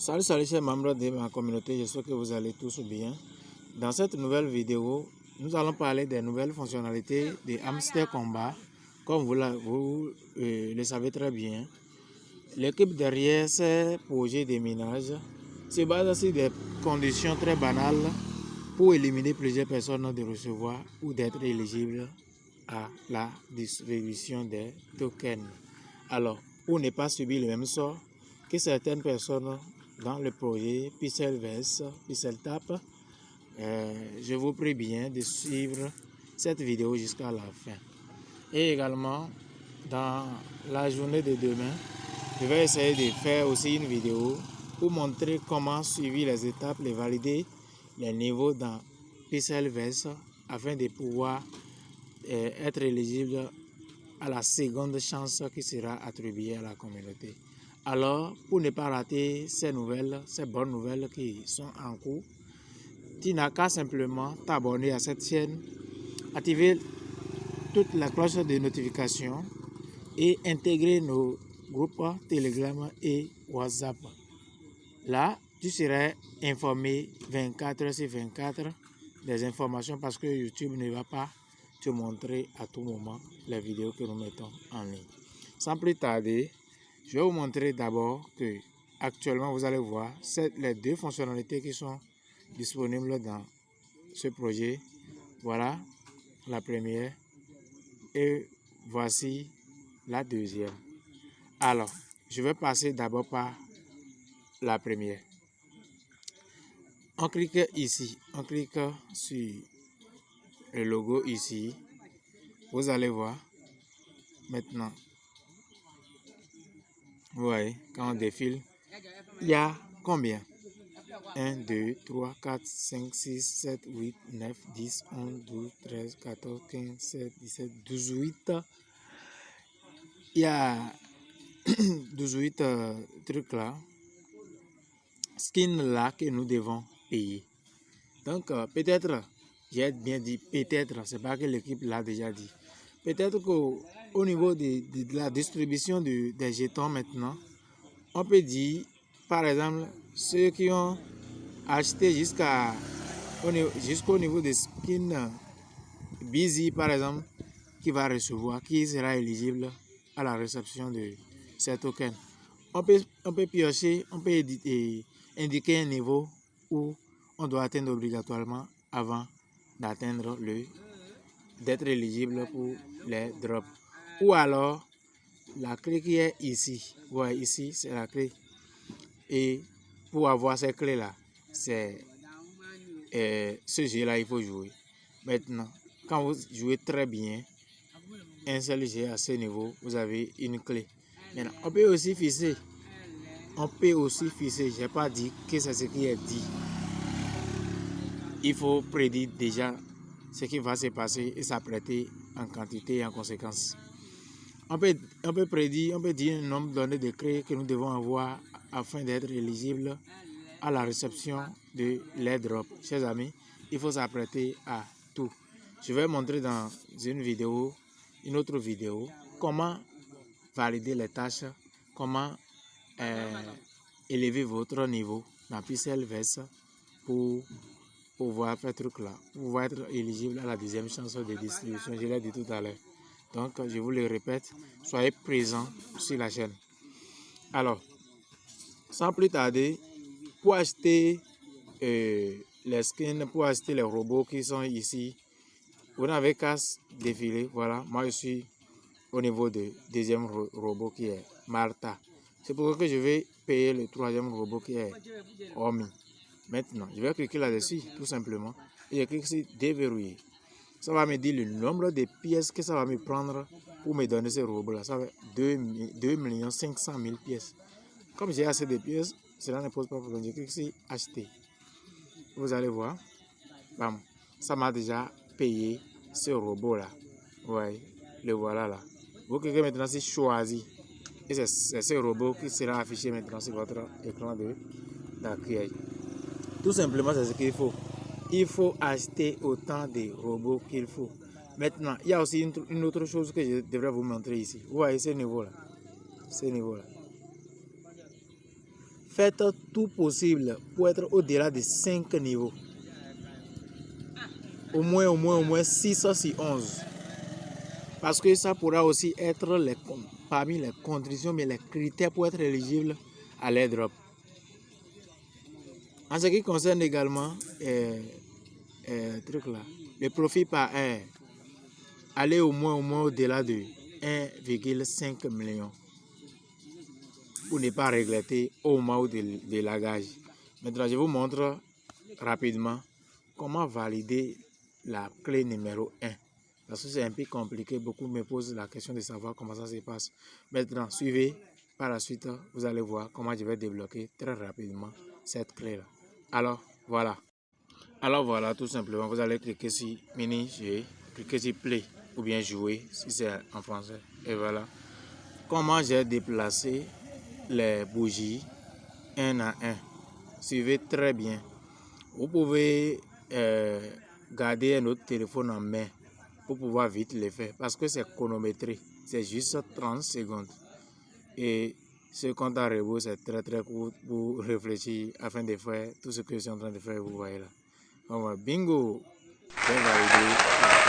Salut chers membres de ma communauté, j'espère que vous allez tous bien. Dans cette nouvelle vidéo, nous allons parler des nouvelles fonctionnalités de Hamster Combat. Comme vous le savez très bien, l'équipe derrière ces projets de minage se base sur des conditions très banales pour éliminer plusieurs personnes de recevoir ou d'être éligibles à la distribution des tokens. Alors, pour ne pas subir le même sort que certaines personnes dans le projet Pixelverse, Pixeltap, je vous prie bien de suivre cette vidéo jusqu'à la fin. Et également, dans la journée de demain, je vais essayer de faire aussi une vidéo pour montrer comment suivre les étapes, les valider les niveaux dans Pixelverse afin de pouvoir être éligible à la seconde chance qui sera attribuée à la communauté. Alors, pour ne pas rater ces bonnes nouvelles qui sont en cours, tu n'as qu'à simplement t'abonner à cette chaîne, activer toute la cloche de notification et intégrer nos groupes Telegram et WhatsApp. Là, tu seras informé 24 heures sur 24 des informations parce que YouTube ne va pas te montrer à tout moment les vidéos que nous mettons en ligne. Sans plus tarder, je vais vous montrer d'abord que actuellement vous allez voir les deux fonctionnalités qui sont disponibles dans ce projet. Voilà la première et voici la deuxième. Alors, je vais passer d'abord par la première. On clique ici, on clique sur le logo ici. Vous allez voir maintenant. Vous voyez, quand on défile, il y a combien? 1, 2, 3, 4, 5, 6, 7, 8, 9, 10, 11, 12, 13, 14, 15, 16, 17, 18. Il y a 18 trucs là, skins là que nous devons payer. Donc peut-être, j'ai bien dit peut-être, c'est pas que l'équipe l'a déjà dit. Peut-être qu'au niveau de la distribution des jetons maintenant, on peut dire, par exemple, ceux qui ont acheté jusqu'au niveau des skins Busy, par exemple, qui sera éligible à la réception de ces tokens. On peut piocher, on peut indiquer un niveau où on doit atteindre obligatoirement avant d'être éligible pour les drops. Ou alors, la clé qui est ici, vous voyez ici, c'est la clé. Et pour avoir ces clés-là, c'est ce jeu-là, il faut jouer. Maintenant, quand vous jouez très bien, un seul jeu à ce niveau, vous avez une clé. Maintenant, on peut aussi fixer. Je n'ai pas dit que c'est ce qui est dit. Il faut prédire déjà ce qui va se passer et s'apprêter en quantité et en conséquence. On peut prédire, on peut dire un nombre donné de clés que nous devons avoir afin d'être éligible à la réception de l'airdrop. Chers amis, il faut s'apprêter à tout. Je vais montrer dans une autre vidéo, comment valider les tâches, comment élever votre niveau dans Pixelverse pour pouvoir faire truc là, pour pouvoir être éligible à la deuxième chance de distribution. Je l'ai dit tout à l'heure. Donc, je vous le répète, soyez présents sur la chaîne. Alors, sans plus tarder, pour acheter les skins, pour acheter les robots qui sont ici, vous n'avez qu'à défiler. Voilà, moi je suis au niveau du deuxième robot qui est Martha. C'est pour ça que je vais payer le troisième robot qui est Omi. Maintenant, je vais cliquer là-dessus, tout simplement. Et je clique sur déverrouiller. Ça va me dire le nombre de pièces que ça va me prendre pour me donner ce robot-là. Ça va être 2 500 000 pièces. Comme j'ai assez de pièces, cela ne pose pas de problème. Je clique sur acheter. Vous allez voir. Bam. Ça m'a déjà payé ce robot-là. Ouais, le voilà là. Vous cliquez maintenant sur choisir. Et c'est ce robot qui sera affiché maintenant sur votre écran d'accueil. Tout simplement, c'est ce qu'il faut. Il faut acheter autant de robots qu'il faut. Maintenant, il y a aussi une autre chose que je devrais vous montrer ici. Vous voyez ce niveau-là. Ce niveau-là. faites tout possible pour être au-delà de 5 niveaux. Au moins 6 sur 11. Parce que ça pourra aussi être parmi les conditions, mais les critères pour être éligible à l'airdrop. En ce qui concerne également le profit par heure, allez au moins au-delà de 1,5 million pour ne pas regretter au moment de lagage. Maintenant, je vous montre rapidement comment valider la clé numéro 1. Parce que c'est un peu compliqué, beaucoup me posent la question de savoir comment ça se passe. Maintenant, suivez, par la suite, vous allez voir comment je vais débloquer très rapidement cette clé-là. Alors, voilà, tout simplement, vous allez cliquer sur mini jeu, cliquer sur play ou bien jouer si c'est en français. Et voilà comment j'ai déplacé les bougies un à un. Suivez très bien. Vous pouvez garder un autre téléphone en main pour pouvoir vite le faire parce que c'est chronométré. C'est juste 30 secondes. Et ce compte à rebours, c'est très court pour réfléchir afin de faire tout ce que je suis en train de faire. Vous voyez là. Bingo! J'ai validé.